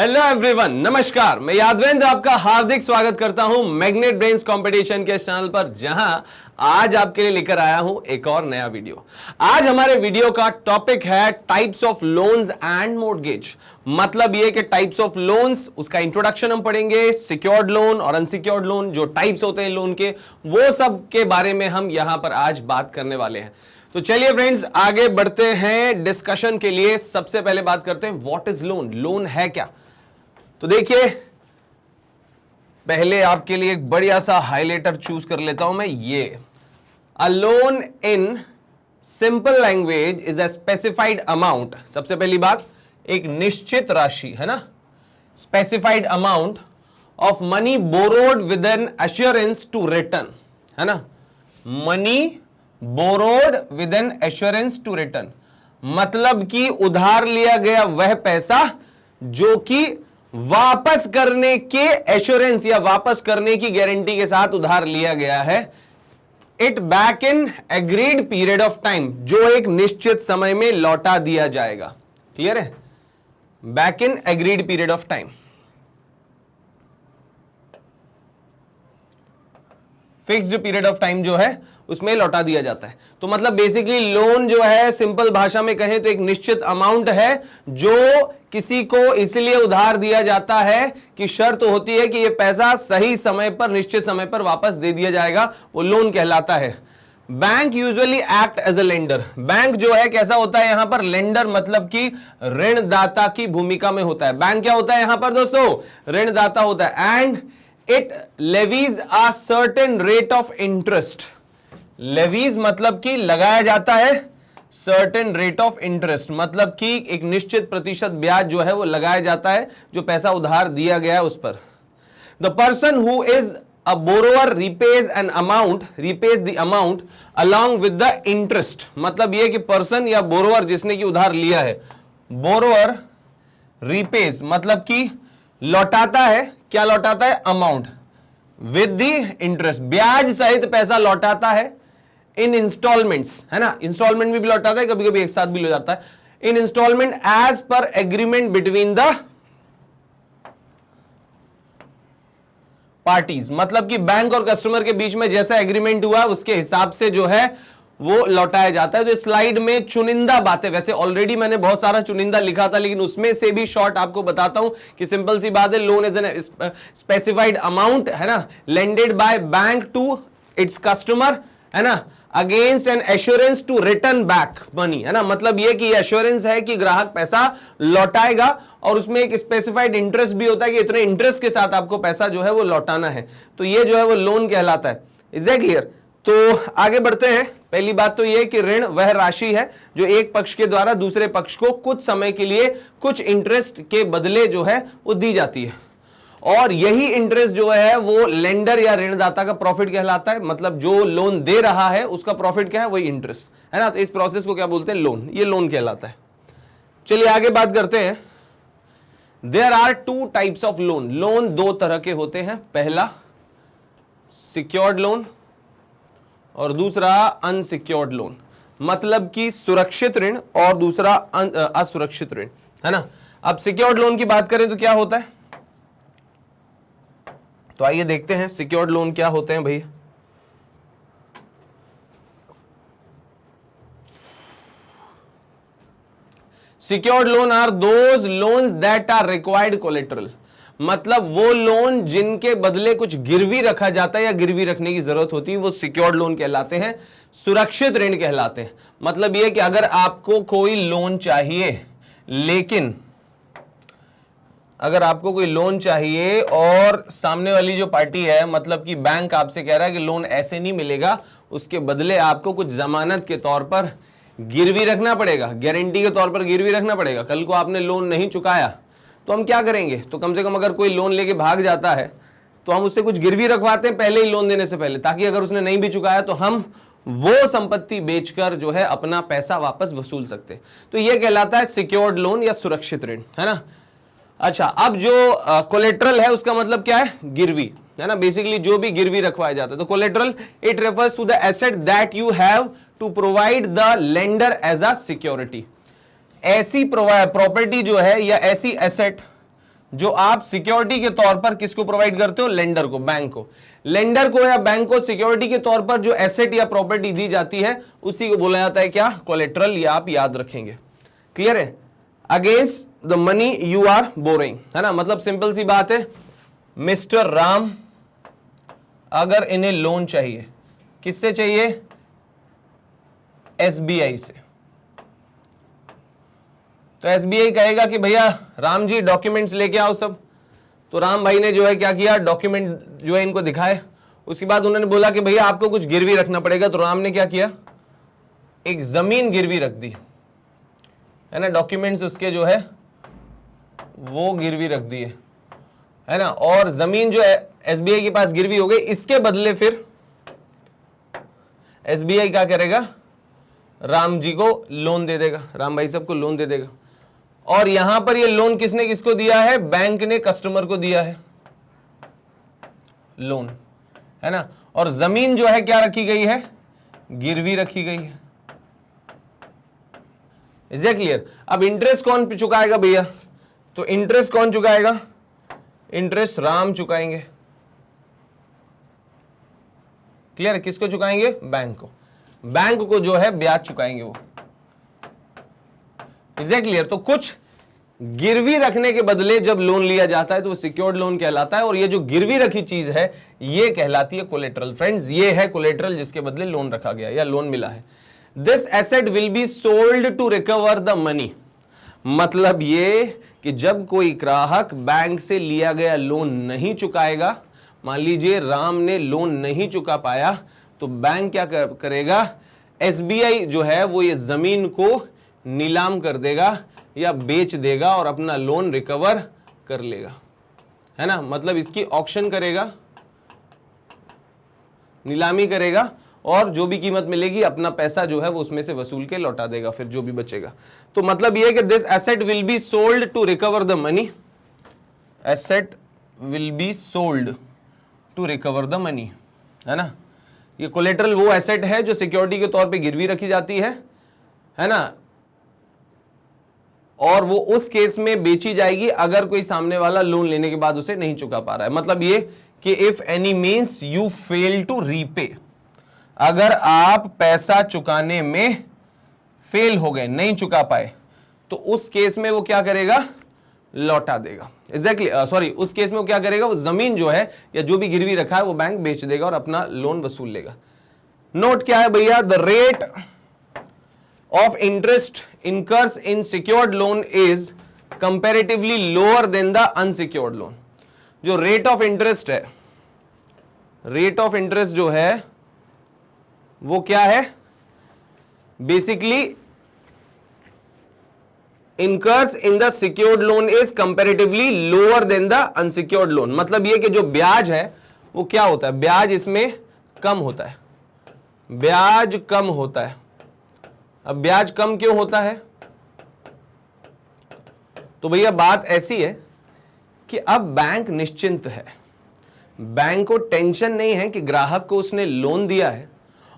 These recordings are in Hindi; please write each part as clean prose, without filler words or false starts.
हेलो एवरीवन, नमस्कार। मैं यादवेंद्र आपका हार्दिक स्वागत करता हूं मैग्नेट ब्रेन्स कंपटीशन के इस चैनल पर, जहां आज आपके लिए लेकर आया हूं एक और नया वीडियो। आज हमारे वीडियो का टॉपिक है types of loans and mortgage. मतलब ये कि टाइप्स ऑफ लोन्स, उसका इंट्रोडक्शन हम पढ़ेंगे, सिक्योर्ड लोन और अनसिक्योर्ड लोन, जो टाइप्स होते हैं लोन के, वो सब के बारे में हम यहां पर आज बात करने वाले हैं। तो चलिए फ्रेंड्स, आगे बढ़ते हैं डिस्कशन के लिए। सबसे पहले बात करते हैं व्हाट इज लोन। लोन है क्या? तो देखिए, पहले आपके लिए एक बढ़िया सा हाइलाइटर चूज कर लेता हूं मैं। ये a loan in simple language is a specified amount. सबसे पहली बात, एक निश्चित राशि है ना, specified amount of money borrowed with an assurance to return, है ना। Money borrowed with an assurance to return, मतलब कि उधार लिया गया वह पैसा जो कि वापस करने के एश्योरेंस या वापस करने की गारंटी के साथ उधार लिया गया है। It back in agreed period of time, जो एक निश्चित समय में लौटा दिया जाएगा। क्लियर है? Back in agreed period of time, fixed period of time जो है उसमें लौटा दिया जाता है। तो मतलब बेसिकली लोन जो है, सिंपल भाषा में कहें तो एक निश्चित अमाउंट है जो किसी को इसलिए उधार दिया जाता है कि शर्त होती है कि यह पैसा सही समय पर, निश्चित समय पर वापस दे दिया जाएगा, वो लोन कहलाता है। Bank usually act as a lender. Bank जो है कैसा होता है यहां पर? लेंडर, मतलब कि ऋणदाता की भूमिका में होता है। बैंक क्या होता है यहां पर दोस्तों? ऋणदाता होता है। And it levies a certain rate of interest. Levies मतलब कि लगाया जाता है, सर्टेन रेट ऑफ इंटरेस्ट मतलब कि एक निश्चित प्रतिशत ब्याज जो है वो लगाया जाता है जो पैसा उधार दिया गया है उस पर। The person who is a borrower रिपेज an amount, रिपेज the amount along with the interest. मतलब यह कि पर्सन या बोरोअर जिसने की उधार लिया है, बोरोअर रिपेज मतलब कि लौटाता है। क्या लौटाता है? अमाउंट विद द इंटरेस्ट, ब्याज सहित पैसा लौटाता है। इन इंस्टॉलमेंट्स, है ना, इंस्टॉलमेंट भी लौटाता है, कभी कभी एक साथ भी हो जाता है। In instalment as per agreement between the parties, मतलब कि बैंक और कस्टमर के बीच में जैसा एग्रीमेंट हुआ उसके हिसाब से जो है वो लौटाया जाता है। तो स्लाइड में चुनिंदा बातें, वैसे ऑलरेडी मैंने बहुत सारा चुनिंदा लिखा था, लेकिन उसमें से भी शॉर्ट आपको बताता हूं कि सिंपल सी बात है, loan is an specified amount, है ना, lended by bank to its customer, है ना, against an assurance to return back money, है ना। मतलब यह कि एश्योरेंस है कि ग्राहक पैसा लौटाएगा और उसमें एक स्पेसिफाइड इंटरेस्ट भी होता है कि इतने इंटरेस्ट के साथ आपको पैसा जो है वो लौटाना है। तो ये जो है वो लोन कहलाता है। Is that clear? तो आगे बढ़ते हैं। पहली बात तो यह कि ऋण वह राशि है जो एक पक्ष के द्वारा दूसरे पक्ष को कुछ समय के लिए कुछ इंटरेस्ट के बदले जो है वो दी जाती है, और यही इंटरेस्ट जो है वो लेंडर या ऋणदाता का प्रॉफिट कहलाता है। मतलब जो लोन दे रहा है उसका प्रॉफिट क्या है? वही इंटरेस्ट, है ना। तो इस प्रोसेस को क्या बोलते हैं? लोन। ये लोन कहलाता है। चलिए आगे बात करते हैं। There are two types of loan. Loan दो तरह के होते हैं, पहला सिक्योर्ड लोन और दूसरा अनसिक्योर्ड लोन, मतलब कि सुरक्षित ऋण और दूसरा असुरक्षित ऋण, है ना। अब सिक्योर्ड लोन की बात करें तो क्या होता है, तो आइए देखते हैं सिक्योर्ड लोन क्या होते हैं भाई। Secured loan are those loans that are required collateral, मतलब वो लोन जिनके बदले कुछ गिरवी रखा जाता है या गिरवी रखने की जरूरत होती है, वो सिक्योर्ड लोन कहलाते हैं। सुरक्षित ऋण कहलाते हैं। मतलब ये कि अगर आपको कोई लोन चाहिए, लेकिन अगर आपको कोई लोन चाहिए और सामने वाली जो पार्टी है, मतलब कि बैंक आपसे कह रहा है कि लोन ऐसे नहीं मिलेगा, उसके बदले आपको कुछ जमानत के तौर पर गिरवी रखना पड़ेगा, गारंटी के तौर पर गिरवी रखना पड़ेगा। कल को आपने लोन नहीं चुकाया तो हम क्या करेंगे? तो कम से कम अगर कोई लोन लेके भाग जाता है तो हम उससे कुछ गिरवी रखवाते हैं पहले ही लोन देने से पहले, ताकि अगर उसने नहीं भी चुकाया तो हम वो संपत्ति बेचकर जो है अपना पैसा वापस वसूल सकते। तो यह कहलाता है सिक्योर्ड लोन या सुरक्षित ऋण, है ना। अच्छा, अब जो कोलेट्रल है उसका मतलब क्या है? गिरवी, है ना। बेसिकली जो भी गिरवी रखवाया जाता है। तो collateral it refers to the asset that you have to provide the lender as a security. ऐसी प्रॉपर्टी जो है या ऐसी एसेट जो आप सिक्योरिटी के तौर पर किसको प्रोवाइड करते हो, लेंडर को, बैंक को। लेंडर को या बैंक को सिक्योरिटी के तौर पर जो एसेट या प्रॉपर्टी दी जाती है उसी को बोला जाता है क्या, कोलेट्रल, या आप याद रखेंगे। क्लियर है, against the money you are borrowing, है ना। मतलब सिंपल सी बात है, मिस्टर राम अगर इन्हें लोन चाहिए, किससे चाहिए, एसबीआई से, तो एसबीआई कहेगा कि भैया राम जी डॉक्यूमेंट्स लेके आओ सब। तो राम भाई ने जो है क्या किया, डॉक्यूमेंट जो है इनको दिखाए। उसके बाद उन्होंने बोला कि भैया आपको कुछ गिरवी रखना पड़ेगा, तो राम ने क्या किया, एक जमीन गिरवी रख दी, है ना। डॉक्यूमेंट्स उसके जो है वो गिरवी रख दिए, है ना। और जमीन जो है एसबीआई के पास गिरवी हो गई। इसके बदले फिर एसबीआई क्या करेगा, राम जी को लोन दे देगा, राम भाई साहब को लोन दे देगा। और यहां पर ये लोन किसने किसको दिया है, बैंक ने कस्टमर को दिया है लोन, है ना। और जमीन जो है क्या रखी गई है, गिरवी रखी गई है। Is it clear. अब इंटरेस्ट कौन चुकाएगा भैया, तो इंटरेस्ट कौन चुकाएगा, इंटरेस्ट राम चुकाएंगे। क्लियर है, किसको चुकाएंगे, बैंक को। बैंक को जो है ब्याज चुकाएंगे वो। Is it clear. तो कुछ गिरवी रखने के बदले जब लोन लिया जाता है तो वो सिक्योर्ड लोन कहलाता है, और ये जो गिरवी रखी चीज है ये कहलाती है कोलेट्रल। फ्रेंड्स, ये है कोलेट्रल जिसके बदले लोन रखा गया या लोन मिला है। This asset will be sold to recover the money. मतलब ये कि जब कोई ग्राहक बैंक से लिया गया लोन नहीं चुकाएगा, मान लीजिए राम ने लोन नहीं चुका पाया, तो बैंक क्या करेगा, एसबीआई जो है वो ये जमीन को नीलाम कर देगा या बेच देगा और अपना लोन रिकवर कर लेगा, है ना। मतलब इसकी ऑक्शन करेगा, नीलामी करेगा, और जो भी कीमत मिलेगी अपना पैसा जो है वो उसमें से वसूल के लौटा देगा फिर जो भी बचेगा। तो मतलब ये है कि this asset will be sold to recover the money, asset will be sold to recover the money, है ना। ये कोलेट्रल वो एसेट है जो सिक्योरिटी के तौर पे गिरवी रखी जाती है ना, और वो उस केस में बेची जाएगी अगर कोई सामने वाला लोन लेने के बाद उसे नहीं चुका पा रहा है। मतलब ये कि if any means you fail to repay, अगर आप पैसा चुकाने में फेल हो गए, नहीं चुका पाए, तो उस केस में वो क्या करेगा, लौटा देगा। एग्जैक्टली सॉरी, उस केस में वो क्या करेगा, वो जमीन जो है या जो भी गिरवी रखा है वो बैंक बेच देगा और अपना लोन वसूल लेगा। नोट क्या है भैया, the rate of interest incurs in secured loan is comparatively lower than the unsecured loan। जो रेट ऑफ इंटरेस्ट है, रेट ऑफ इंटरेस्ट जो है वो क्या है, basically incurs in the secured loan is comparatively lower than the unsecured loan। मतलब ये कि जो ब्याज है वो क्या होता है, ब्याज इसमें कम होता है, ब्याज कम होता है। अब ब्याज कम क्यों होता है, तो भैया बात ऐसी है कि अब बैंक निश्चिंत है, बैंक को टेंशन नहीं है कि ग्राहक को उसने लोन दिया है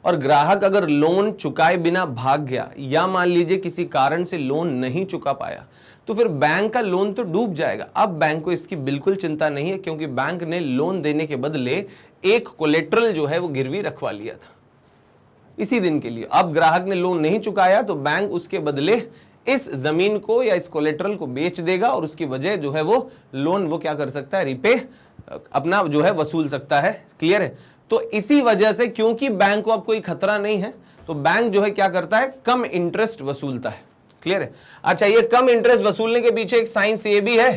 और ग्राहक अगर लोन चुकाए बिना भाग गया या मान लीजिए किसी कारण से लोन नहीं चुका पाया तो फिर बैंक का लोन तो डूब जाएगा। अब बैंक को इसकी बिल्कुल चिंता नहीं है, क्योंकि बैंक ने लोन देने के बदले एक कोलेट्रल जो है वो गिरवी रखवा लिया था इसी दिन के लिए। अब ग्राहक ने लोन नहीं चुकाया तो बैंक उसके बदले इस जमीन को या इस कोलेट्रल को बेच देगा और उसकी वजह जो है वो लोन वो क्या कर सकता है, रिपे अपना जो है वसूल सकता है। क्लियर है। तो इसी वजह से क्योंकि बैंक को अब कोई खतरा नहीं है तो बैंक जो है क्या करता है, कम इंटरेस्ट वसूलता है। क्लियर है। अच्छा, ये कम इंटरेस्ट वसूलने के पीछे एक साइंस ये भी है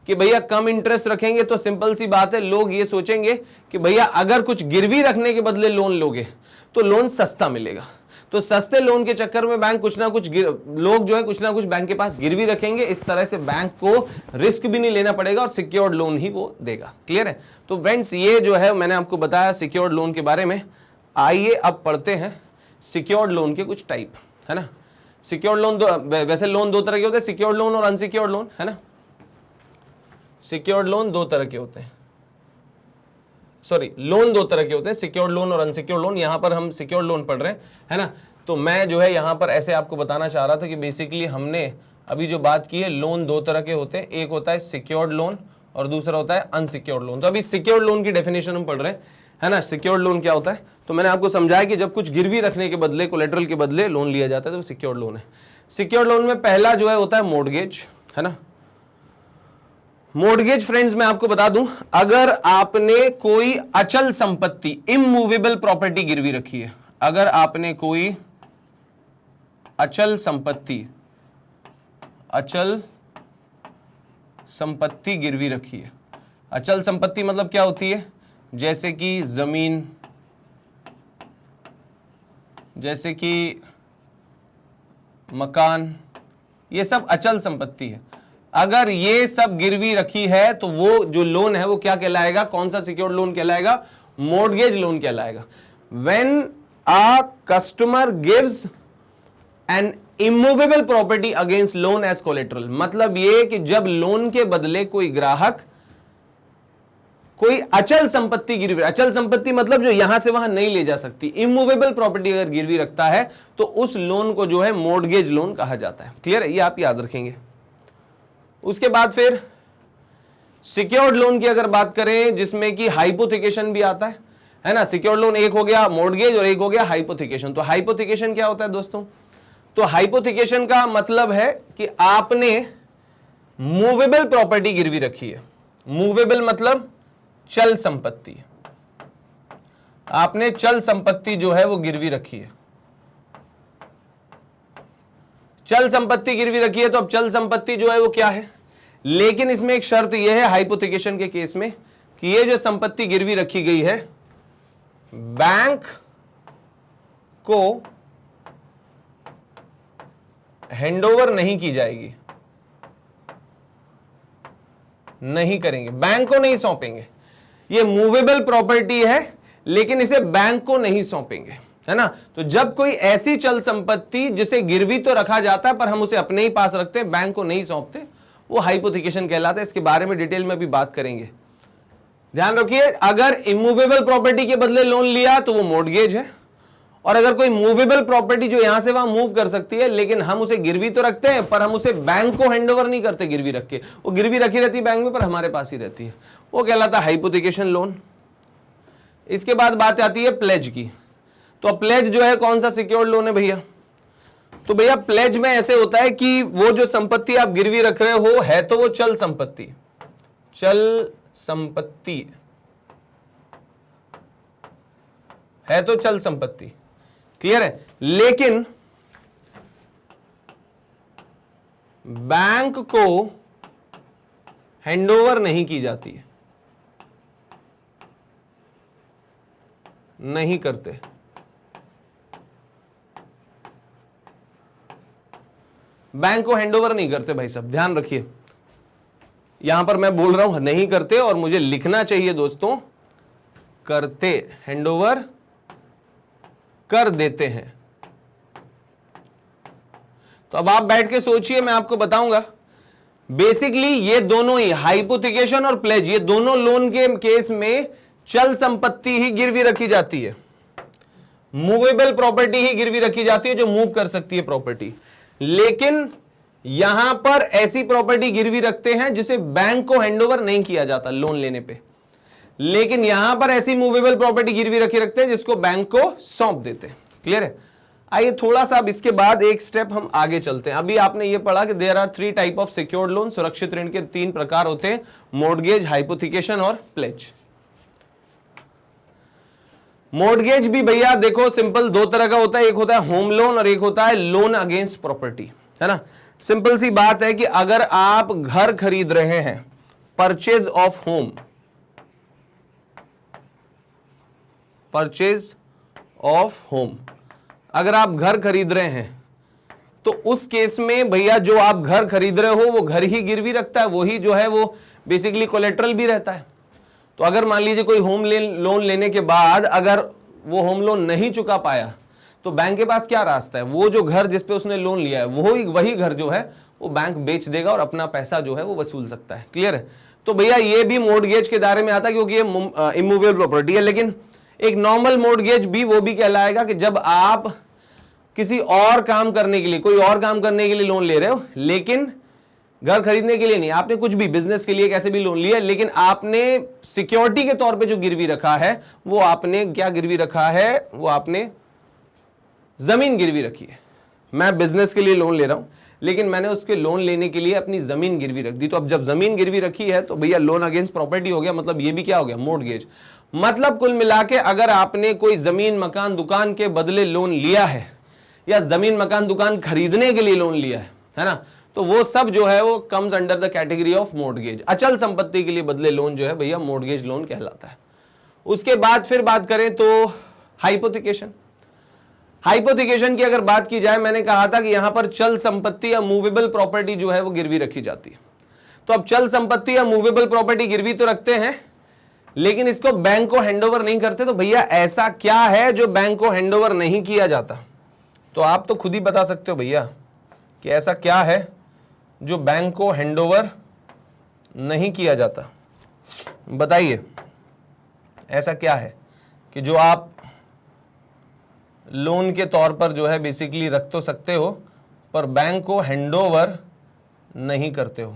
कि भैया कम इंटरेस्ट रखेंगे तो सिंपल सी बात है, लोग ये सोचेंगे कि भैया अगर कुछ गिरवी रखने के बदले लोन लोगे तो लोन सस्ता मिलेगा। तो सस्ते लोन के चक्कर में बैंक कुछ ना कुछ लोग जो है कुछ ना कुछ बैंक के पास गिरवी रखेंगे। इस तरह से बैंक को रिस्क भी नहीं लेना पड़ेगा और सिक्योर्ड लोन ही वो देगा। क्लियर है। तो फ्रेंड्स, ये जो है मैंने आपको बताया सिक्योर्ड लोन के बारे में। आइए अब पढ़ते हैं सिक्योर्ड लोन के कुछ टाइप, है ना। सिक्योर्ड लोन वैसे लोन दो तरह के होते हैं, सिक्योर्ड लोन और अनसिक्योर्ड लोन, है ना। सिक्योर्ड लोन दो तरह के होते हैं, सॉरी लोन दो तरह के होते हैं, सिक्योर्ड लोन और अनसिक्योर्ड लोन। यहां पर हम सिक्योर्ड लोन पढ़ रहे हैं, है ना। तो मैं जो है यहां पर ऐसे आपको बताना चाह रहा था कि बेसिकली हमने अभी जो बात की है, लोन दो तरह के होते हैं, एक होता है सिक्योर्ड लोन और दूसरा होता है अनसिक्योर्ड लोन। तो अभी सिक्योर्ड लोन की डेफिनेशन हम पढ़ रहे हैं, है ना। सिक्योर्ड लोन क्या होता है, तो मैंने आपको समझाया कि जब कुछ गिरवी रखने के बदले, कोलेटरल के बदले लोन लिया जाता है तो सिक्योर्ड लोन है। सिक्योर्ड लोन में पहला जो है होता है मॉर्गेज, है ना। मॉर्गेज फ्रेंड्स मैं आपको बता दूं, अगर आपने कोई अचल संपत्ति, इमूवेबल प्रॉपर्टी गिरवी रखी है, अगर आपने कोई अचल संपत्ति गिरवी रखी है। अचल संपत्ति मतलब क्या होती है, जैसे कि जमीन, जैसे कि मकान, ये सब अचल संपत्ति है। अगर ये सब गिरवी रखी है तो वो जो लोन है वो क्या कहलाएगा, कौन सा सिक्योर्ड लोन कहलाएगा, मॉर्गेज लोन कहलाएगा। When a customer gives an immovable property against loan as collateral, मतलब ये कि जब लोन के बदले कोई ग्राहक कोई अचल संपत्ति गिरवी, अचल संपत्ति मतलब जो यहां से वहां नहीं ले जा सकती, इमूवेबल प्रॉपर्टी अगर गिरवी रखता है तो उस लोन को जो है मॉर्गेज लोन कहा जाता है। क्लियर है, ये आप याद रखेंगे। उसके बाद फिर सिक्योर्ड लोन की अगर बात करें, जिसमें कि हाइपोथिकेशन भी आता है ना। सिक्योर्ड लोन एक हो गया मॉर्गेज और एक हो गया हाइपोथिकेशन। तो हाइपोथिकेशन क्या होता है दोस्तों, तो हाइपोथिकेशन का मतलब है कि आपने मूवेबल प्रॉपर्टी गिरवी रखी है। मूवेबल मतलब चल संपत्ति, आपने चल संपत्ति जो है वो गिरवी रखी है। चल संपत्ति गिरवी रखी है, तो अब चल संपत्ति जो है वो क्या है, लेकिन इसमें एक शर्त यह है हाइपोथिकेशन के केस में कि ये जो संपत्ति गिरवी रखी गई है बैंक को हैंडओवर नहीं की जाएगी, नहीं करेंगे, बैंक को नहीं सौंपेंगे। ये मूवेबल प्रॉपर्टी है लेकिन इसे बैंक को नहीं सौंपेंगे, है ना। तो जब कोई ऐसी चल संपत्ति जिसे गिरवी तो रखा जाता है पर हम उसे अपने ही पास रखते हैं, बैंक को नहीं सौंपते, वो हाइपोथिकेशन कहलाता है। इसके बारे में डिटेल में भी बात करेंगे। ध्यान रखिए, अगर इमूवेबल प्रॉपर्टी के बदले लोन लिया तो वो मॉर्गेज है, और अगर कोई मूवेबल प्रॉपर्टी जो यहां से वहां मूव कर सकती है लेकिन हम उसे गिरवी तो रखते हैं पर हम उसे बैंक को हैंडओवर नहीं करते गिरवी रख के, वो गिरवी रखी रहती है बैंक में पर हमारे पास ही रहती है, वो कहलाता है हाइपोथिकेशन लोन। इसके बाद बात आती है प्लेज की। तो प्लेज जो है कौन सा सिक्योर्ड लोन है भैया, तो भैया प्लेज में ऐसे होता है कि वो जो संपत्ति आप गिरवी रख रहे हो है तो वो चल संपत्ति, चल संपत्ति है, तो चल संपत्ति, क्लियर है। लेकिन बैंक को हैंडओवर नहीं की जाती है, नहीं करते। बैंक को हैंडओवर नहीं करते भाई साहब, ध्यान रखिए। यहां पर मैं बोल रहा हूं नहीं करते और मुझे लिखना चाहिए दोस्तों, करते, हैंडओवर कर देते हैं। तो अब आप बैठ के सोचिए, मैं आपको बताऊंगा। बेसिकली ये दोनों ही, हाइपोथिकेशन और प्लेज, ये दोनों लोन के केस में चल संपत्ति ही गिरवी रखी जाती है, मूवेबल प्रॉपर्टी ही गिरवी रखी जाती है जो मूव कर सकती है प्रॉपर्टी। लेकिन यहां पर ऐसी प्रॉपर्टी गिरवी रखते हैं जिसे बैंक को हैंडओवर नहीं किया जाता लोन लेने पे, लेकिन यहां पर ऐसी मूवेबल प्रॉपर्टी गिरवी रखते हैं जिसको बैंक को सौंप देते हैं। क्लियर है। आइए थोड़ा सा अब इसके बाद एक स्टेप हम आगे चलते हैं। अभी आपने ये पढ़ा कि there are 3 type of secured loan, सुरक्षित ऋण के 3 प्रकार होते हैं, मॉर्गेज, हाइपोथिकेशन और प्लेज। मॉर्गेज भी भैया देखो सिंपल 2 तरह का होता है, एक होता है होम लोन और एक होता है लोन अगेंस्ट प्रॉपर्टी, है ना। सिंपल सी बात है कि अगर आप घर खरीद रहे हैं, purchase of home, purchase of home, अगर आप घर खरीद रहे हैं तो उस केस में भैया जो आप घर खरीद रहे हो वो घर ही गिरवी रखता है, वही जो है वो बेसिकली कोलेटरल भी रहता है। तो अगर मान लीजिए कोई होम लोन लेने के बाद अगर वो होम लोन नहीं चुका पाया तो बैंक के पास क्या रास्ता है, वो जो घर जिस पे उसने लोन लिया है वही घर जो है वो बैंक बेच देगा और अपना पैसा जो है वो वसूल सकता है। क्लियर है। तो भैया ये भी मॉर्गेज के दायरे में आता है क्योंकि ये इमूवेबल प्रॉपर्टी है। लेकिन एक नॉर्मल मॉर्गेज भी वो भी कहलाएगा कि जब आप किसी और काम करने के लिए, कोई और काम करने के लिए लोन ले रहे हो, लेकिन घर खरीदने के लिए नहीं, आपने कुछ भी बिजनेस के लिए कैसे भी लोन लिया, लेकिन आपने सिक्योरिटी के तौर पे जो गिरवी रखा है वो आपने क्या गिरवी रखा है, वो आपने जमीन गिरवी रखी है। मैं बिजनेस के लिए लोन ले रहा हूं, लेकिन मैंने उसके लोन लेने के लिए अपनी जमीन गिरवी रख दी। तो अब जब जमीन गिरवी रखी है तो भैया लोन अगेंस्ट प्रॉपर्टी हो गया, मतलब ये भी क्या हो गया, मॉर्टगेज। मतलब कुल मिला के अगर आपने कोई जमीन मकान दुकान के बदले लोन लिया है या जमीन मकान दुकान खरीदने के लिए लोन लिया है ना, तो वो सब जो है वो comes under the category of mortgage. अचल संपत्ति के लिए बदले लोन जो है भैया मॉर्टगेज लोन कहलाता है। उसके बाद फिर बात करें तो हाइपोथिकेशन। हाइपोथिकेशन की अगर बात की जाए, मैंने कहा था कि यहां पर चल संपत्ति या मूवेबल प्रॉपर्टी जो है वो गिरवी रखी जाती है। तो अब चल संपत्ति या मूवेबल प्रॉपर्टी गिरवी तो रखते हैं, लेकिन इसको बैंक को हैंडओवर नहीं करते। तो भैया ऐसा क्या है जो बैंक को हैंडओवर नहीं किया जाता? तो आप तो खुद ही बता सकते हो भैया कि ऐसा क्या है जो बैंक को हैंडओवर नहीं किया जाता। बताइए ऐसा क्या है कि जो आप लोन के तौर पर जो है बेसिकली रख तो सकते हो पर बैंक को हैंडओवर नहीं करते हो।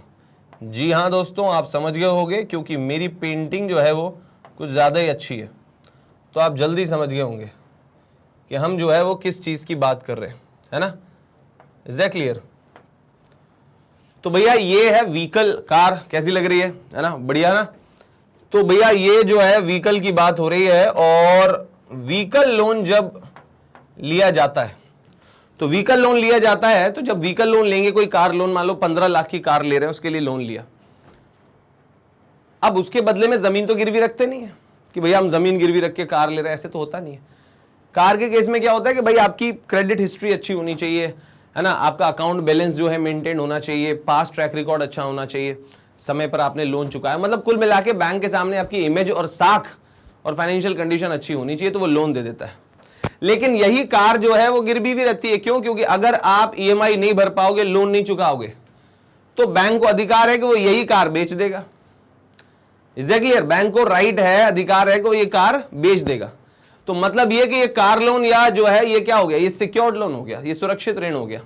जी हाँ दोस्तों, आप समझ गए होंगे क्योंकि मेरी पेंटिंग जो है वो कुछ ज़्यादा ही अच्छी है, तो आप जल्दी समझ गए होंगे कि हम जो है वो किस चीज़ की बात कर रहे हैं, है ना। Is that clear? तो भैया ये है व्हीकल, कार कैसी लग रही है ना, बढ़िया ना। तो भैया ये जो है व्हीकल की बात हो रही है, और व्हीकल लोन जब लिया जाता है तो व्हीकल लोन लिया जाता है, तो जब व्हीकल लोन लेंगे, कोई कार लोन, मान लो 15 लाख की कार ले रहे हैं, उसके लिए लोन लिया। अब उसके बदले में जमीन तो गिरवी रखते नहीं है कि भैया हम जमीन गिरवी रख के कार ले रहे हैं, ऐसे तो होता नहीं है। कार के केस में क्या होता है कि भाई आपकी क्रेडिट हिस्ट्री अच्छी होनी चाहिए, है ना, आपका अकाउंट बैलेंस जो है मेंटेन होना चाहिए, पास्ट ट्रैक रिकॉर्ड अच्छा होना चाहिए, समय पर आपने लोन चुकाया, मतलब कुल मिला के बैंक के सामने आपकी इमेज और साख और फाइनेंशियल कंडीशन अच्छी होनी चाहिए, तो वो लोन दे देता है। लेकिन यही कार जो है वो गिरवी भी रहती है। क्यों? क्योंकि अगर आप ईएमआई नहीं भर पाओगे, लोन नहीं चुकाओगे, तो बैंक को अधिकार है कि वो यही कार बेच देगा। Is that clear? बैंक को राइट है, अधिकार है कि वो ये कार बेच देगा। तो मतलब ये कि ये कार लोन या जो है ये क्या हो गया, ये सिक्योर्ड लोन हो गया, ये सुरक्षित ऋण हो गया।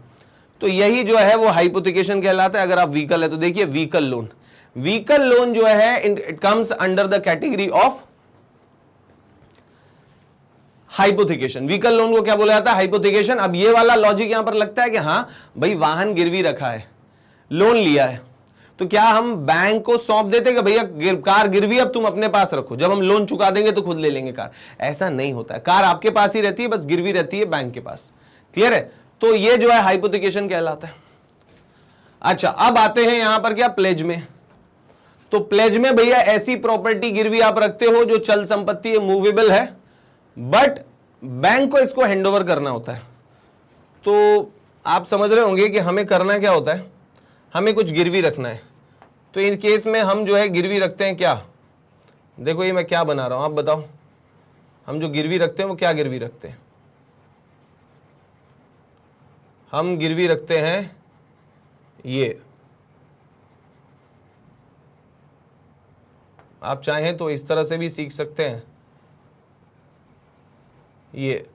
तो यही जो है वो हाइपोथिकेशन कहलाता है। अगर आप व्हीकल है तो देखिए व्हीकल लोन, व्हीकल लोन जो है it comes under the category of hypothecation. Vehicle loan को क्या बोला जाता है? हाइपोथिकेशन। अब ये वाला लॉजिक यहां पर लगता है कि हां भाई वाहन गिरवी रखा है, लोन लिया है, तो क्या हम बैंक को सौंप देते कि भैया कार गिरवी अब तुम अपने पास रखो, जब हम लोन चुका देंगे तो खुद ले लेंगे कार? ऐसा नहीं होता है, कार आपके पास ही रहती है, बस गिरवी रहती है बैंक के पास। क्लियर है? तो ये जो है हाइपोथिकेशन कहलाता है। अच्छा, अब आते हैं यहां पर क्या, प्लेज में। तो प्लेज में भैया ऐसी प्रॉपर्टी गिरवी आप रखते हो जो चल संपत्ति है, मूवेबल है, बट बैंक को इसको हैंडओवर करना होता है। तो आप समझ रहे होंगे कि हमें करना क्या होता है, हमें कुछ गिरवी रखना है। तो इन केस में हम जो है गिरवी रखते हैं क्या, देखो ये मैं क्या बना रहा हूं, आप बताओ। हम जो गिरवी रखते हैं वो क्या गिरवी रखते हैं? हम गिरवी रखते हैं ये, आप चाहें तो इस तरह से भी सीख सकते हैं, ये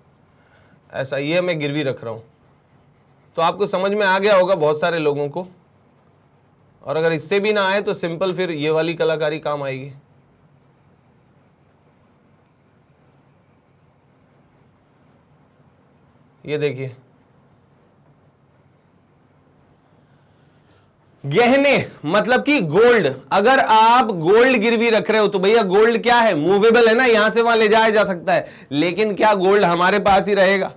ऐसा, ये मैं गिरवी रख रहा हूं। तो आपको समझ में आ गया होगा बहुत सारे लोगों को, और अगर इससे भी ना आए तो सिंपल फिर ये वाली कलाकारी काम आएगी। ये देखिए गहने, मतलब कि गोल्ड। अगर आप गोल्ड गिरवी रख रहे हो तो भैया गोल्ड क्या है, मूवेबल है ना, यहां से वहां ले जाया जा सकता है। लेकिन क्या गोल्ड हमारे पास ही रहेगा?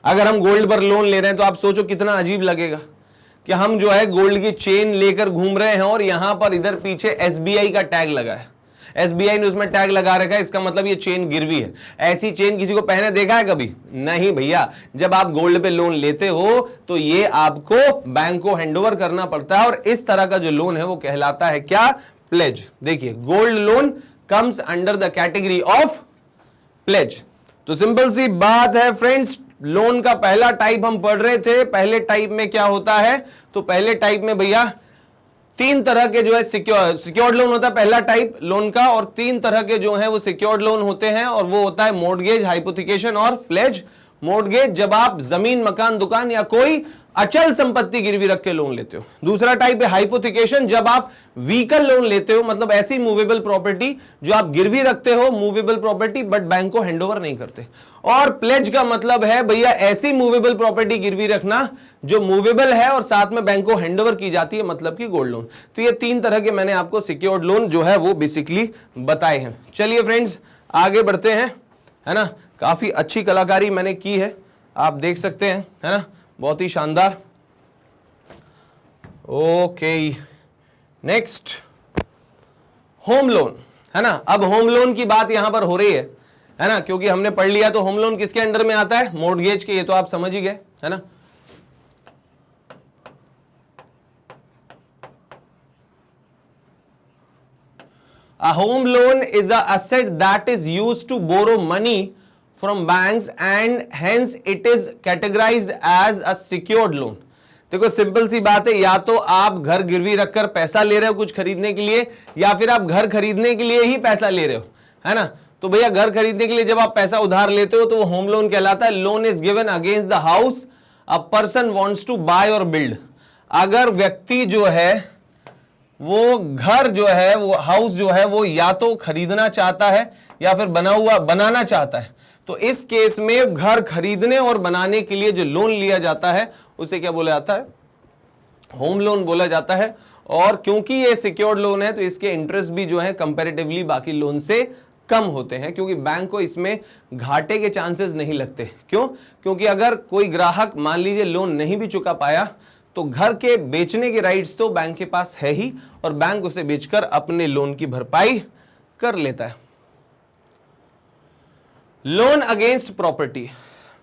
अगर हम गोल्ड पर लोन ले रहे हैं तो आप सोचो कितना अजीब लगेगा कि हम जो है गोल्ड की चेन लेकर घूम रहे हैं और यहां पर इधर पीछे एसबीआई का टैग लगा है, एसबीआई ने उसमें टैग लगा रखा है, इसका मतलब ये चेन गिरवी है। ऐसी चेन किसी को पहने देखा है कभी? नहीं भैया। जब आप गोल्ड पे लोन लेते हो तो ये आपको बैंक को हैंडओवर करना पड़ता है, और इस तरह का जो लोन है वो कहलाता है क्या, प्लेज। देखिए gold loan comes under the category of pledge. तो सिंपल सी बात है फ्रेंड्स, लोन का पहला टाइप हम पढ़ रहे थे। पहले टाइप में क्या होता है, तो पहले टाइप में भैया 3 तरह के जो है सिक्योर्ड लोन होता है पहला टाइप लोन का, और 3 तरह के जो है वो सिक्योर्ड लोन होते हैं, और वो होता है मॉर्टगेज, हाइपोथिकेशन और प्लेज। मॉर्गेज जब आप जमीन, मकान, दुकान या कोई अचल संपत्ति गिरवी रख के लोन लेते हो। दूसरा टाइप है हाइपोथिकेशन, जब आप व्हीकल लोन लेते हो, मतलब ऐसी मूवेबल प्रॉपर्टी जो आप गिरवी रखते हो, मूवेबल प्रॉपर्टी, बट बैंक को हैंडओवर नहीं करते। और प्लेज का मतलब है भैया ऐसी मूवेबल प्रॉपर्टी गिरवी रखना जो मूवेबल है और साथ में बैंक को हैंडओवर की जाती है, मतलब कि गोल्ड लोन। तो ये तीन तरह के मैंने आपको सिक्योर्ड लोन जो है वो बेसिकली बताए हैं। चलिए फ्रेंड्स आगे बढ़ते हैं, है ना। काफी अच्छी कलाकारी मैंने की है, आप देख सकते हैं, है ना, बहुत ही शानदार। ओके, नेक्स्ट होम लोन, है ना। अब होम लोन की बात यहां पर हो रही है ना, क्योंकि हमने पढ़ लिया तो होम लोन किसके अंडर में आता है, मॉर्गेज के, ये तो आप समझ ही गए, है ना। A home loan is a asset that is used to borrow money from banks and hence it is categorized as a secured loan। देखो सिंपल सी बात है, या तो आप घर गिरवी रखकर पैसा ले रहे हो कुछ खरीदने के लिए, या फिर आप घर खरीदने के लिए ही पैसा ले रहे हो, है ना। तो भैया घर खरीदने के लिए जब आप पैसा उधार लेते हो तो वो होम लोन कहलाता है। Loan is given against the house a person wants to buy और बिल्ड। अगर व्यक्ति जो है वो घर जो है, वो हाउस जो है वो या तो खरीदना चाहता है या फिर बनाना चाहता है, तो इस केस में घर खरीदने और बनाने के लिए जो लोन लिया जाता है उसे क्या बोला जाता है, होम लोन बोला जाता है। और क्योंकि ये सिक्योर्ड लोन है तो इसके इंटरेस्ट भी जो है कंपैरेटिवली बाकी लोन से कम होते हैं, क्योंकि बैंक को इसमें घाटे के चांसेस नहीं लगते। क्यों? क्योंकि अगर कोई ग्राहक मान लीजिए लोन नहीं भी चुका पाया तो घर के बेचने के राइट्स तो बैंक के पास है ही, और बैंक उसे बेचकर अपने लोन की भरपाई कर लेता है। लोन अगेंस्ट प्रॉपर्टी,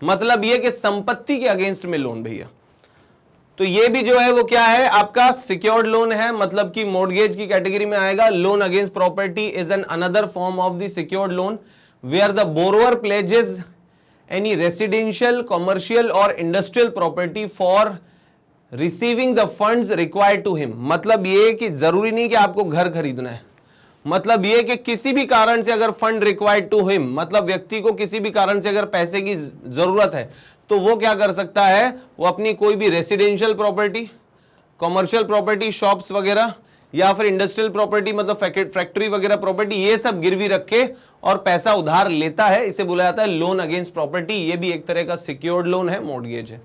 मतलब यह कि संपत्ति के अगेंस्ट में लोन भैया, तो ये भी जो है वो क्या है, आपका सिक्योर्ड लोन है, मतलब कि मॉर्गेज की कैटेगरी में आएगा। Loan against property is an another form of the secured loan where the borrower pledges any residential, commercial और industrial property for receiving the funds required to him. मतलब ये कि जरूरी नहीं कि आपको घर खरीदना है, मतलब ये कि किसी भी कारण से अगर फंड रिक्वायर्ड टू हिम, मतलब व्यक्ति को किसी भी कारण से अगर पैसे की जरूरत है तो वो क्या कर सकता है, वो अपनी कोई भी residential property, commercial property, shops वगैरह, या फिर इंडस्ट्रियल प्रॉपर्टी मतलब फैक्ट्री वगैरह प्रॉपर्टी, ये सब गिरवी रख के और पैसा उधार लेता है, इसे बोला जाता है लोन अगेंस्ट प्रॉपर्टी। ये भी एक तरह का सिक्योर्ड लोन है, मॉर्गेज है।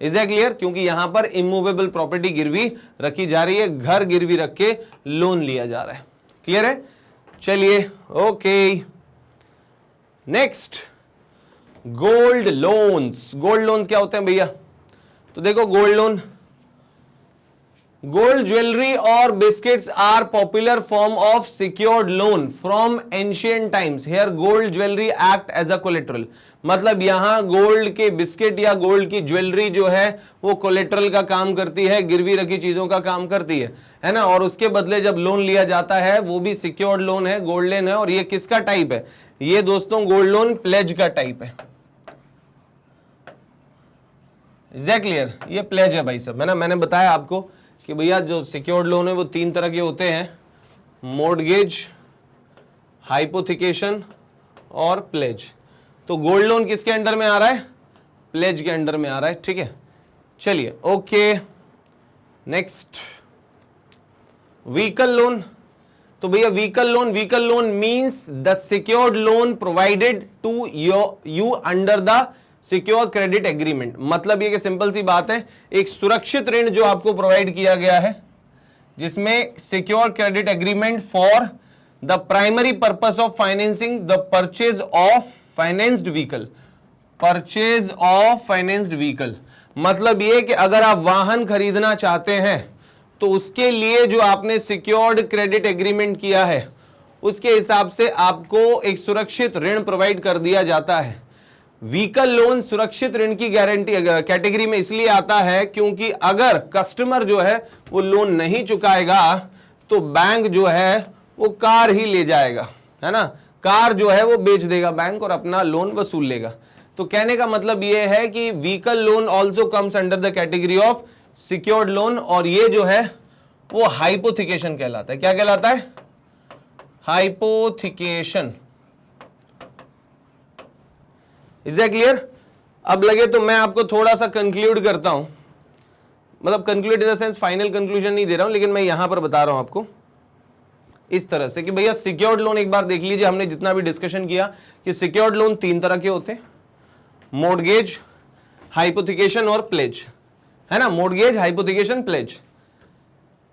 Is that clear? क्योंकि यहां पर इमूवेबल प्रॉपर्टी गिरवी रखी जा रही है, घर गिरवी रख के लोन लिया जा रहा है। क्लियर है? चलिए okay, next gold loans. Gold loans क्या होते हैं भैया? तो देखो गोल्ड लोन, गोल्ड ज्वेलरी और biscuits are popular form of secured loan from ancient times. Here gold jewellery act as a collateral, मतलब यहां गोल्ड के बिस्किट या गोल्ड की ज्वेलरी जो है वो कोलेट्रल का काम करती है, गिरवी रखी चीजों का काम करती है ना। और उसके बदले जब लोन लिया जाता है वो भी सिक्योर्ड लोन है, गोल्ड लोन है। और ये किसका टाइप है? ये दोस्तों गोल्ड लोन प्लेज का टाइप है। Is that clear? ये प्लेज है भाई सब, है ना। मैंने बताया आपको कि भैया जो सिक्योर्ड लोन है वो तीन तरह के होते हैं, मॉर्गेज, हाइपोथिकेशन और प्लेज। तो गोल्ड लोन किसके अंडर में आ रहा है? प्लेज के अंडर में आ रहा है, ठीक है। चलिए ओके, नेक्स्ट व्हीकल लोन। तो भैया vehicle loan means the secured loan provided to you under the secure credit agreement. मतलब ये कि सिंपल सी बात है, एक सुरक्षित ऋण जो आपको प्रोवाइड किया गया है जिसमें secure credit agreement for the primary purpose of financing the purchase of financed vehicle. Purchase of financed vehicle मतलब ये कि अगर आप वाहन खरीदना चाहते हैं तो उसके लिए जो आपने सिक्योर्ड क्रेडिट एग्रीमेंट किया है उसके हिसाब से आपको एक सुरक्षित ऋण प्रोवाइड कर दिया जाता है। व्हीकल लोन सुरक्षित ऋण की गारंटी कैटेगरी में इसलिए आता है क्योंकि अगर कस्टमर जो है वो लोन नहीं चुकाएगा तो बैंक जो है वो कार ही ले जाएगा, है ना। कार जो है वो बेच देगा बैंक और अपना लोन वसूल लेगा। तो कहने का मतलब ये है कि vehicle loan also comes under the category of secured loan, और ये जो है वो हाइपोथिकेशन कहलाता है। क्या कहलाता है? हाइपोथिकेशन। Is that clear? अब लगे तो मैं आपको थोड़ा सा कंक्लूड करता हूं, मतलब conclude in the sense final conclusion नहीं दे रहा हूं, लेकिन मैं यहां पर बता रहा हूं आपको इस तरह से कि भैया सिक्योर्ड लोन एक बार देख लीजिए, हमने जितना भी डिस्कशन किया कि सिक्योर्ड लोन 3 तरह के होते हैं, मॉर्गेज, हाइपोथिकेशन और प्लेज, है ना। Mortgage, hypothecation, pledge.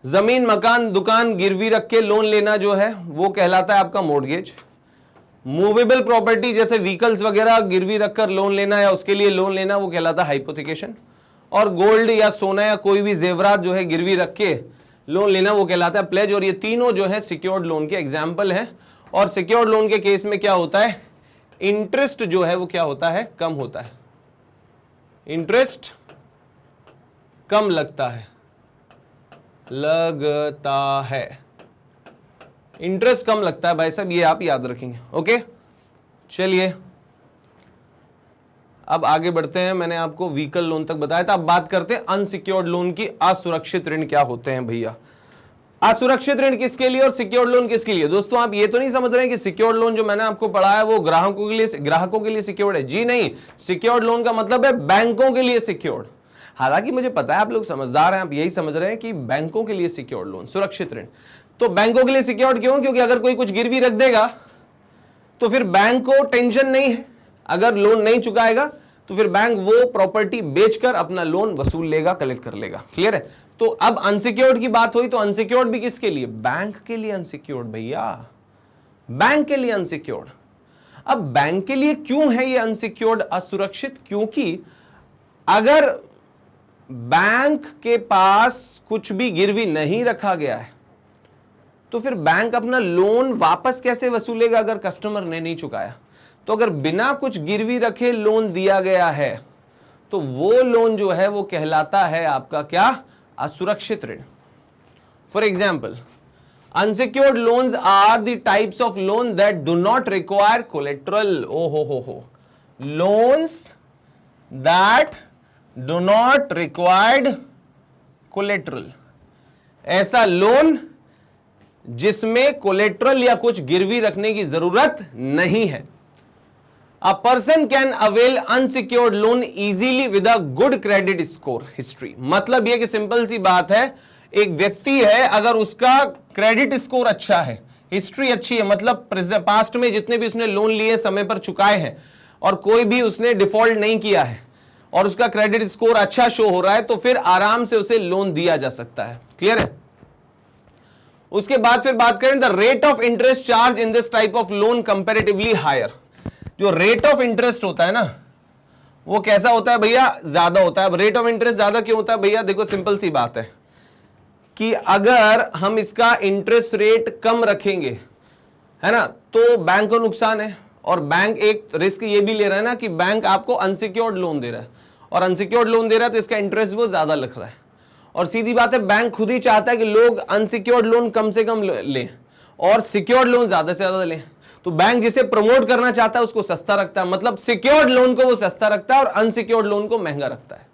जमीन, मकान, दुकान गिरवी रख के लोन लेना जो है वो कहलाता है आपका मॉर्गेज। मूवेबल प्रॉपर्टी जैसे व्हीकल्स वगैरह गिरवी रखकर लोन लेना या उसके लिए लोन लेना वो कहलाता है हाइपोथिकेशन। और गोल्ड या सोना या कोई भी जेवरात जो है गिरवी रख के लोन लेना वो कहलाता है प्लेज। और ये तीनों जो है सिक्योर्ड लोन के एग्जाम्पल हैं। और सिक्योर्ड लोन के केस में क्या होता है, इंटरेस्ट जो है वो क्या होता है, कम होता है, इंटरेस्ट कम लगता है, इंटरेस्ट कम लगता है भाई साहब, ये आप याद रखेंगे। ओके, चलिए अब आगे बढ़ते हैं। मैंने आपको व्हीकल लोन तक बताया था, अब बात करते हैं अनसिक्योर्ड लोन की। असुरक्षित ऋण क्या होते हैं भैया, असुरक्षित ऋण किसके लिए और सिक्योर्ड लोन किसके लिए। दोस्तों आप ये तो नहीं समझ रहे हैं कि सिक्योर्ड लोन जो मैंने आपको पढ़ाया है वो ग्राहकों के लिए सिक्योर्ड है। जी नहीं, सिक्योर्ड लोन का मतलब है बैंकों के लिए सिक्योर्ड। हालांकि मुझे पता है आप लोग समझदार हैं, आप यही समझ रहे हैं कि बैंकों के लिए सिक्योर्ड लोन, सुरक्षित ऋण। तो बैंकों के लिए सिक्योर्ड क्यों, क्योंकि अगर कोई कुछ गिरवी रख देगा तो फिर बैंक को टेंशन नहीं है, अगर लोन नहीं चुकाएगा तो फिर बैंक वो प्रॉपर्टी बेचकर अपना लोन वसूल लेगा, कलेक्ट कर लेगा। क्लियर है। तो अब अनसिक्योर्ड की बात हुई तो अनसिक्योर्ड भी किसके लिए, बैंक के लिए अनसिक्योर्ड भैया, बैंक के लिए अनसिक्योर्ड। अब बैंक के लिए क्यों है ये अनसिक्योर्ड, असुरक्षित, क्योंकि अगर बैंक के पास कुछ भी गिरवी नहीं रखा गया है तो फिर बैंक अपना लोन वापस कैसे वसूलेगा अगर कस्टमर ने नहीं चुकाया। तो अगर बिना कुछ गिरवी रखे लोन दिया गया है तो वो लोन जो है वो कहलाता है आपका क्या, असुरक्षित ऋण। For example, unsecured loans are the types of loan that do not require collateral. ओ हो, loans that do not required collateral, ऐसा लोन जिसमें कोलेट्रल या कुछ गिरवी रखने की जरूरत नहीं है। A person can avail unsecured loan easily with a good credit score history. मतलब यह कि सिंपल सी बात है, एक व्यक्ति है अगर उसका क्रेडिट स्कोर अच्छा है, हिस्ट्री अच्छी है, मतलब पास्ट में जितने भी उसने लोन लिए समय पर चुकाए हैं और कोई भी उसने डिफॉल्ट नहीं किया है और उसका क्रेडिट स्कोर अच्छा शो हो रहा है, तो फिर आराम से उसे लोन दिया जा सकता है। क्लियर है। उसके बाद फिर बात करें, the rate of interest charge in this type of loan comparatively higher. जो रेट ऑफ इंटरेस्ट होता है ना वो कैसा होता है भैया, ज्यादा होता है। अब रेट ऑफ इंटरेस्ट ज्यादा क्यों होता है भैया, देखो सिंपल सी बात है कि अगर हम इसका इंटरेस्ट रेट कम रखेंगे, है ना, तो बैंक को नुकसान है। और बैंक एक रिस्क ये भी ले रहा है ना कि बैंक आपको अनसिक्योर्ड लोन दे रहा है, और अनसिक्योर्ड लोन दे रहा है तो इसका इंटरेस्ट वो ज्यादा लग रहा है। और सीधी बात है, बैंक खुद ही चाहता है कि लोग अनसिक्योर्ड लोन कम से कम लें और सिक्योर्ड लोन ज्यादा से ज्यादा लें। तो बैंक जिसे प्रमोट करना चाहता है उसको सस्ता रखता है, मतलब सिक्योर्ड लोन को वो सस्ता रखता है और अनसिक्योर्ड लोन को महंगा रखता है।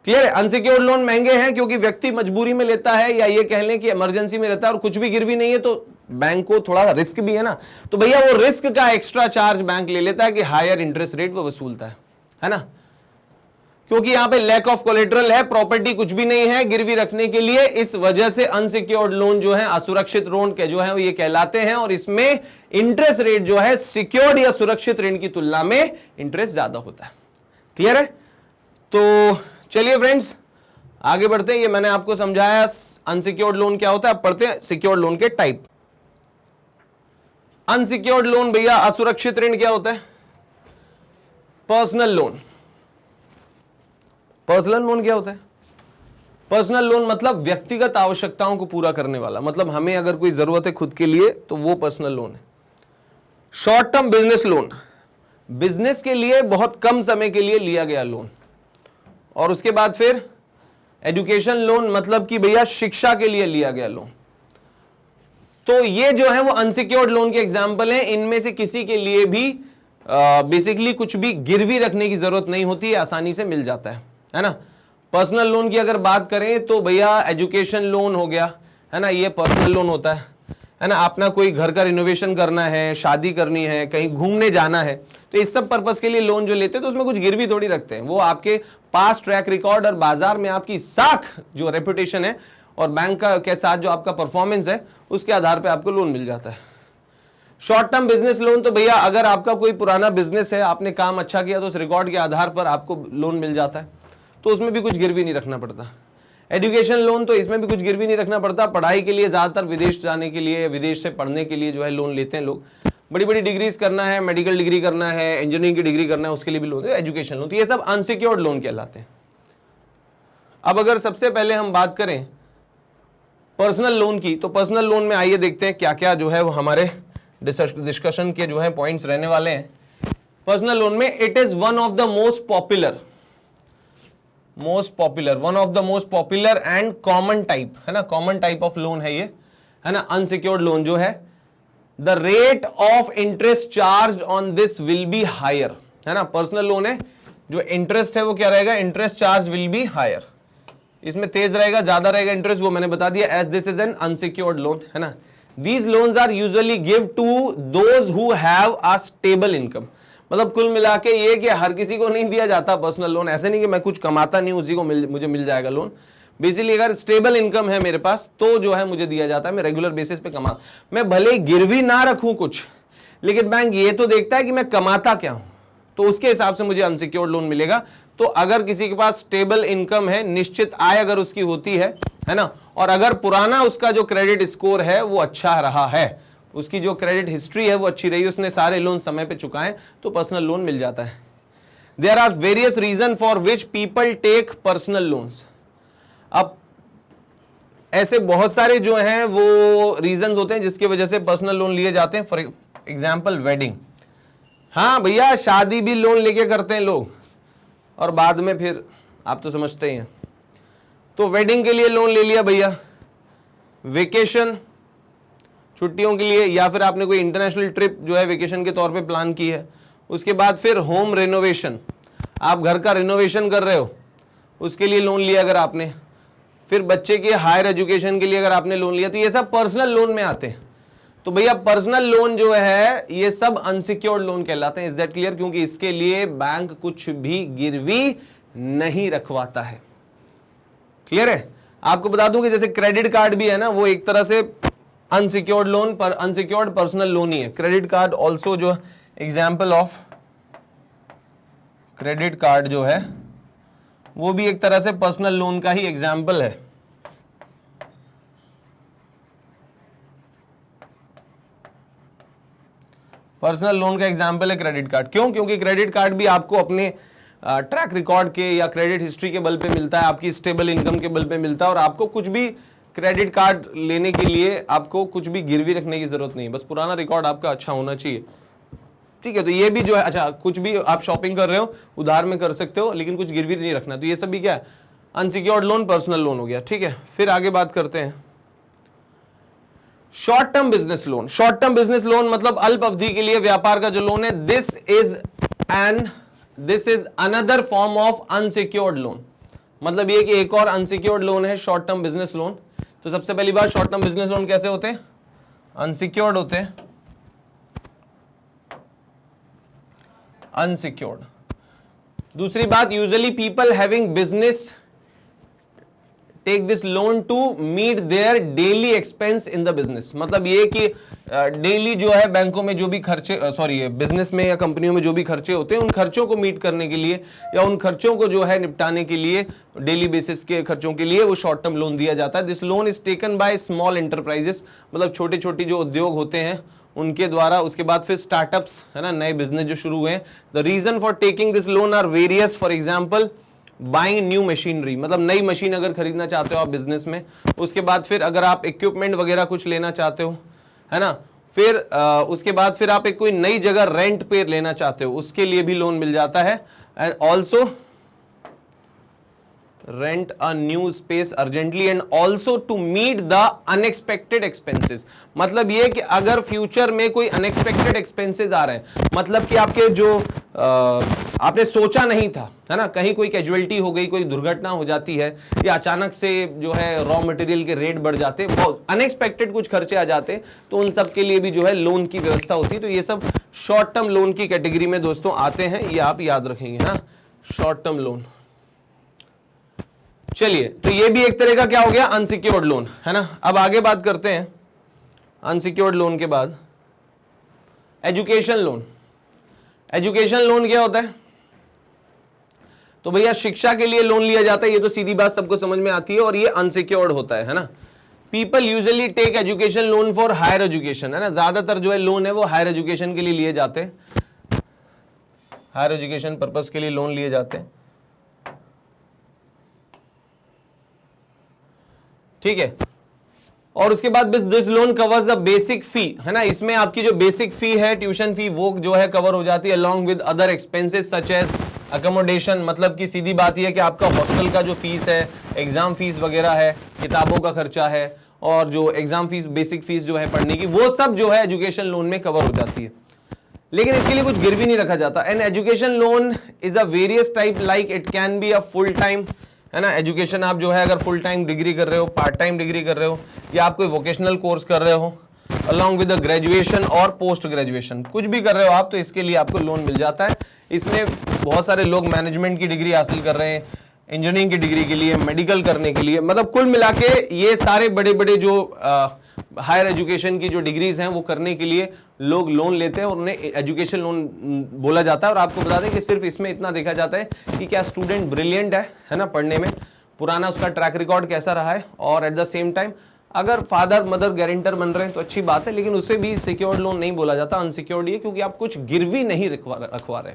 क्लियर है। अनसिक्योर्ड लोन महंगे हैं क्योंकि व्यक्ति मजबूरी में लेता है, या ये कह लें कि इमरजेंसी में रहता है और कुछ भी गिरवी नहीं है, तो बैंक को थोड़ा रिस्क भी है ना, तो भैया वो रिस्क का एक्स्ट्रा चार्ज बैंक ले लेता है कि हायर इंटरेस्ट रेट वो वसूलता है ना, क्योंकि यहां पे लैक ऑफ कोलेट्रल है, प्रॉपर्टी कुछ भी नहीं है गिरवी रखने के लिए। इस वजह से अनसिक्योर्ड लोन जो है, असुरक्षित लोन के जो है ये कहलाते हैं, और इसमें इंटरेस्ट रेट जो है सिक्योर्ड या सुरक्षित ऋण की तुलना में इंटरेस्ट ज्यादा होता है। क्लियर है। तो चलिए फ्रेंड्स आगे बढ़ते हैं। ये मैंने आपको समझाया अनसिक्योर्ड लोन क्या होता है। अब पढ़ते हैं सिक्योर्ड लोन के टाइप। अनसिक्योर्ड लोन भैया, असुरक्षित ऋण क्या होता है, पर्सनल लोन। पर्सनल लोन क्या होता है, पर्सनल लोन मतलब व्यक्तिगत आवश्यकताओं को पूरा करने वाला, मतलब हमें अगर कोई जरूरत है खुद के लिए तो वो पर्सनल लोन है। Short term business loan, business के लिए बहुत कम समय के लिए लिया गया लोन। और उसके बाद फिर एजुकेशन लोन, मतलब कि भैया शिक्षा के लिए लिया गया लोन। तो ये जो है वो अनसिक्योर्ड लोन के एग्जाम्पल हैं। इनमें से किसी के लिए भी बेसिकली कुछ भी गिरवी रखने की जरूरत नहीं होती है, आसानी से मिल जाता है ना। पर्सनल लोन की अगर बात करें तो भैया एजुकेशन लोन हो गया, है ना, ये पर्सनल लोन होता है। है ना, अपना कोई घर का रिनोवेशन करना है, शादी करनी है, कहीं घूमने जाना है, तो इस सब पर्पस के लिए लोन जो लेते हैं तो उसमें कुछ गिरवी थोड़ी रखते हैं, वो आपके पास ट्रैक रिकॉर्ड और बाजार में आपकी साख जो रेपुटेशन है और बैंक का के साथ जो आपका परफॉर्मेंस है उसके आधार पे आपको लोन मिल जाता है। शॉर्ट टर्म बिजनेस लोन तो भैया अगर आपका कोई पुराना बिजनेस है, आपने काम अच्छा किया तो उस रिकॉर्ड के आधार पर आपको लोन मिल जाता है, तो उसमें भी कुछ गिरवी नहीं रखना पड़ता। एजुकेशन लोन तो इसमें भी कुछ गिरवी नहीं रखना पड़ता, पढ़ाई के लिए ज्यादातर विदेश जाने के लिए, विदेश से पढ़ने के लिए जो है लोन लेते हैं लोग, बड़ी बड़ी डिग्रीज करना है, मेडिकल डिग्री करना है, इंजीनियरिंग की डिग्री करना है, उसके लिए भी लोन है, एजुकेशन लोन, तो ये सब अनसिक्योर्ड लोन कहलाते हैं। अब अगर सबसे पहले हम बात करें पर्सनल लोन की, तो पर्सनल लोन में आइए देखते हैं क्या क्या जो है वो हमारे डिस्कशन के जो है पॉइंट्स रहने वाले हैं। पर्सनल लोन में it is one of the most popular one of the most popular and common type, है ना, कॉमन टाइप ऑफ लोन है ये, है ना, अनसिक्योर्ड लोन जो है। The rate of interest charge on this will be higher, है ना, पर्सनल लोन है, जो इंटरेस्ट है वो क्या रहेगा, interest charge will be higher, इसमें तेज रहेगा, ज्यादा रहेगा इंटरेस्ट, वो मैंने बता दिया, as this is an unsecured loan, है ना। These loans are usually give to those who have a stable income, मतलब कुल मिला के ये कि हर किसी को नहीं दिया जाता पर्सनल लोन, ऐसे नहीं कि मैं कुछ कमाता नहीं उसी को मुझे मिल जाएगा लोन। बेसिकली अगर स्टेबल इनकम है मेरे पास तो जो है मुझे दिया जाता है, मैं रेगुलर बेसिस पे कमा, मैं भले गिरवी ना रखूं कुछ, लेकिन बैंक ये तो देखता है कि मैं कमाता क्या हूं, तो उसके हिसाब से मुझे अनसिक्योर्ड लोन मिलेगा। तो अगर किसी के पास स्टेबल इनकम है, निश्चित आय अगर उसकी होती है ना, और अगर पुराना उसका जो क्रेडिट स्कोर है वो अच्छा रहा है, उसकी जो क्रेडिट हिस्ट्री है वो अच्छी रही, उसने सारे लोन समय पे चुकाए, तो पर्सनल लोन मिल जाता है। There are various reason for which people take personal loans. अब ऐसे बहुत सारे जो हैं वो रीजन होते हैं जिसकी वजह से पर्सनल लोन लिए जाते हैं। फॉर एग्जाम्पल वेडिंग, हाँ भैया शादी भी लोन लेके करते हैं लोग, और बाद में फिर आप तो समझते ही हैं, तो वेडिंग के लिए लोन ले लिया भैया, वेकेशन छुट्टियों के लिए, या फिर आपने कोई इंटरनेशनल ट्रिप जो है वेकेशन के तौर पे प्लान की है, उसके बाद फिर होम रेनोवेशन, आप घर का रिनोवेशन कर रहे हो उसके लिए लोन लिया अगर आपने, फिर बच्चे के हायर एजुकेशन के लिए अगर आपने लोन लिया, तो ये सब पर्सनल लोन में आते हैं। तो भैया पर्सनल लोन जो है ये सब अनसिक्योर्ड लोन कहलाते हैं। Is that clear? क्योंकि इसके लिए बैंक कुछ भी गिरवी नहीं रखवाता है। क्लियर है? आपको बता दूं कि जैसे क्रेडिट कार्ड भी है ना, वो एक तरह से अनसिक्योर्ड लोन पर अनसिक्योर्ड पर्सनल लोन ही है। क्रेडिट कार्ड ऑल्सो जो एग्जाम्पल ऑफ क्रेडिट कार्ड जो है वो भी एक तरह से पर्सनल लोन का ही एग्जाम्पल है। पर्सनल लोन का एग्जाम्पल है क्रेडिट कार्ड। क्यों? क्योंकि क्रेडिट कार्ड भी आपको अपने ट्रैक रिकॉर्ड के या क्रेडिट हिस्ट्री के बल पे मिलता है, आपकी स्टेबल इनकम के बल पे मिलता है, और आपको कुछ भी क्रेडिट कार्ड लेने के लिए आपको कुछ भी गिरवी रखने की जरूरत नहीं, बस पुराना रिकॉर्ड आपका अच्छा होना चाहिए। ठीक है, तो ये भी जो है, अच्छा कुछ भी आप शॉपिंग कर रहे हो उधार में कर सकते हो, लेकिन कुछ गिरवी नहीं रखना, तो ये सब भी क्या है, अनसिक्योर्ड लोन पर्सनल लोन हो गया। ठीक है, फिर आगे बात करते हैं short term business loan. Short term business loan मतलब अल्प अवधि के लिए व्यापार का जो लोन है, this is another form of unsecured loan. मतलब ये कि एक और अनसिक्योर्ड लोन है शॉर्ट टर्म बिजनेस लोन। तो सबसे पहली बात, शॉर्ट टर्म बिजनेस लोन कैसे होते हैं? अनसिक्योर्ड होते हैं, अनसिक्योर्ड। दूसरी बात, usually people having business take this loan to meet their daily expense in the business. मतलब ये कि डेली जो है बैंकों में जो भी खर्चे, बिजनेस में या कंपनियों में जो भी खर्चे होते हैं, उन खर्चों को मीट करने के लिए या उन खर्चों को जो है निपटाने के लिए, डेली बेसिस के खर्चों के लिए वो शॉर्ट टर्म लोन दिया जाता है। This loan is taken by small enterprises, मतलब छोटे छोटे जो उद्योग होते हैं उनके द्वारा। उसके बाद फिर स्टार्टअप्स, है ना, नए बिजनेस जो शुरू हुए हैं। The reason for taking this loan are various. For example buying new machinery, मतलब नई मशीन अगर खरीदना चाहते हो आप बिजनेस में। उसके बाद फिर अगर आप इक्विपमेंट वगैरह कुछ लेना चाहते हो, है ना, फिर उसके बाद फिर आप एक कोई नई जगह रेंट पे लेना चाहते हो, उसके लिए भी लोन मिल जाता है। And also rent a new space urgently and also to meet the unexpected expenses. मतलब ये कि अगर फ्यूचर में कोई अनएक्सपेक्टेड एक्सपेंसेस आ रहे हैं, मतलब कि आपके जो आपने सोचा नहीं था, है ना, कहीं कोई कैजुअलिटी हो गई, कोई दुर्घटना हो जाती है, या अचानक से जो है रॉ मटेरियल के रेट बढ़ जाते, बहुत अनएक्सपेक्टेड कुछ खर्चे आ जाते, तो उन सब के लिए भी जो है लोन की व्यवस्था होती है। तो ये सब शॉर्ट टर्म लोन की कैटेगरी में दोस्तों आते हैं, ये आप याद रखेंगे, है ना, शॉर्ट टर्म लोन। चलिए, तो ये भी एक तरह का क्या हो गया, अनसिक्योर्ड लोन, है ना। अब आगे बात करते हैं अनसिक्योर्ड लोन के बाद एजुकेशन लोन। एजुकेशन लोन क्या होता है? तो भैया शिक्षा के लिए लोन लिया जाता है, ये तो सीधी बात सबको समझ में आती है, और ये अनसिक्योर्ड होता है ना। People usually take education loan for higher education, है ना, ज्यादातर जो है लोन है वो हायर एजुकेशन के लिए लिए जाते हैं, हायर एजुकेशन पर्पस के लिए लोन लिए जाते हैं, ठीक है। और उसके बाद this loan covers the basic fee, है ना, इसमें आपकी जो बेसिक फी है, ट्यूशन फी, वो जो है कवर हो जाती है, along with other expenses such as accommodation. मतलब कि सीधी बात यह है कि आपका हॉस्टल का जो फीस है, एग्जाम फीस वगैरह है, किताबों का खर्चा है, और जो एग्जाम फीस, बेसिक फीस जो है पढ़ने की, वो सब जो है एजुकेशन लोन में कवर हो जाती है। लेकिन इसके लिए कुछ गिरवी नहीं रखा जाता। An education loan is a various type, like it can be a full time, है ना, एजुकेशन आप जो है अगर फुल टाइम डिग्री कर रहे हो, पार्ट टाइम डिग्री कर रहे हो, या आप कोई वोकेशनल कोर्स कर रहे हो, अलॉन्ग विद ग्रेजुएशन और पोस्ट ग्रेजुएशन, कुछ भी कर रहे हो आप, तो इसके लिए आपको लोन मिल जाता है। इसमें बहुत सारे लोग मैनेजमेंट की डिग्री हासिल कर रहे हैं, इंजीनियरिंग की डिग्री के लिए, मेडिकल करने के लिए, मतलब कुल मिला के ये सारे बड़े बड़े जो हायर एजुकेशन की जो डिग्रीज हैं वो करने के लिए लोग लोन लेते हैं, और उन्हें एजुकेशन लोन बोला जाता है। और आपको बता दें कि सिर्फ इसमें इतना देखा जाता है कि क्या स्टूडेंट ब्रिलियंट है ना, पढ़ने में, पुराना उसका ट्रैक रिकॉर्ड कैसा रहा है, और एट द सेम टाइम अगर फादर मदर गारंटर बन रहे हैं तो अच्छी बात है, लेकिन उसे भी सिक्योर्ड लोन नहीं बोला जाता, अनसिक्योर्ड ही है, क्योंकि आप कुछ गिरवी नहीं रखवा रहे,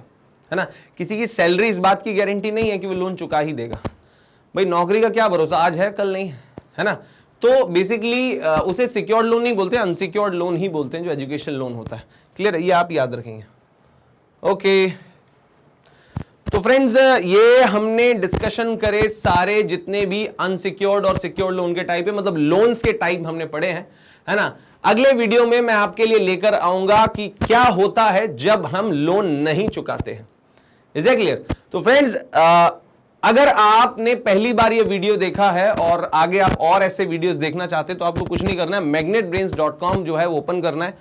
है ना। किसी की सैलरी इस बात की गारंटी नहीं है कि वो लोन चुका ही देगा। भाई नौकरी का क्या भरोसा, आज है कल नहीं है ना। तो बेसिकली उसे सिक्योर्ड लोन नहीं बोलते, अनसिक्योर्ड लोन ही बोलते हैं जो एजुकेशन लोन होता है। क्लियर, ये आप याद रखेंगे। ओके, तो फ्रेंड्स ये हमने डिस्कशन करे सारे जितने भी अनसिक्योर्ड और सिक्योर्ड लोन के टाइप है, मतलब लोन्स के टाइप हमने पढ़े हैं, है ना। अगले वीडियो में मैं आपके लिए लेकर आऊंगा कि क्या होता है जब हम लोन नहीं चुकाते हैं। Is it clear? तो फ्रेंड्स अगर आपने पहली बार ये वीडियो देखा है और आगे आप और ऐसे वीडियोस देखना चाहते हैं, तो आपको कुछ नहीं करना है, magnetbrains.com जो है वो ओपन करना है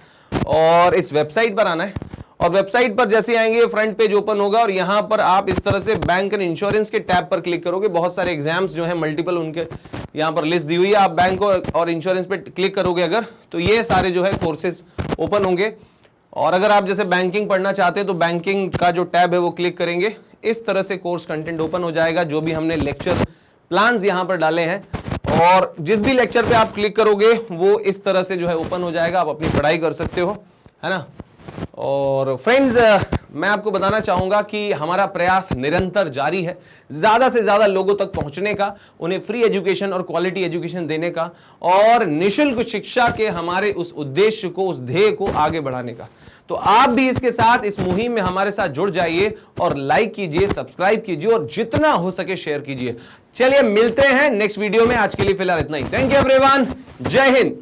और इस वेबसाइट पर आना है, और वेबसाइट पर जैसे आएंगे फ्रंट पेज ओपन होगा, और यहां पर आप इस तरह से बैंक एंड इंश्योरेंस के टैब पर क्लिक करोगे। बहुत सारे एग्जाम्स जो है मल्टीपल उनके यहां पर लिस्ट दी हुई है, आप बैंक और इंश्योरेंस पे क्लिक करोगे अगर, तो ये सारे जो है कोर्सेज ओपन होंगे। और अगर आप जैसे बैंकिंग पढ़ना चाहते हैं तो बैंकिंग का जो टैब है वो क्लिक करेंगे, इस तरह से कोर्स कंटेंट ओपन हो जाएगा, जो भी हमने लेक्चर प्लान्स यहां पर डाले हैं, और जिस भी लेक्चर पे आप क्लिक करोगे वो इस तरह से जो है ओपन हो जाएगा, आप अपनी पढ़ाई कर सकते हो, है ना। और फ्रेंड्स मैं आपको बताना चाहूंगा कि हमारा प्रयास निरंतर जारी है, ज्यादा से ज्यादा लोगों तक पहुंचने का, उन्हें फ्री एजुकेशन और क्वालिटी एजुकेशन देने का, और निःशुल्क शिक्षा के हमारे उस उद्देश्य को, उस ध्येय को आगे बढ़ाने का। तो आप भी इसके साथ, इस मुहिम में हमारे साथ जुड़ जाइए, और लाइक कीजिए, सब्सक्राइब कीजिए, और जितना हो सके शेयर कीजिए। चलिए मिलते हैं नेक्स्ट वीडियो में, आज के लिए फिलहाल इतना ही। थैंक यू एवरीवन, जय हिंद।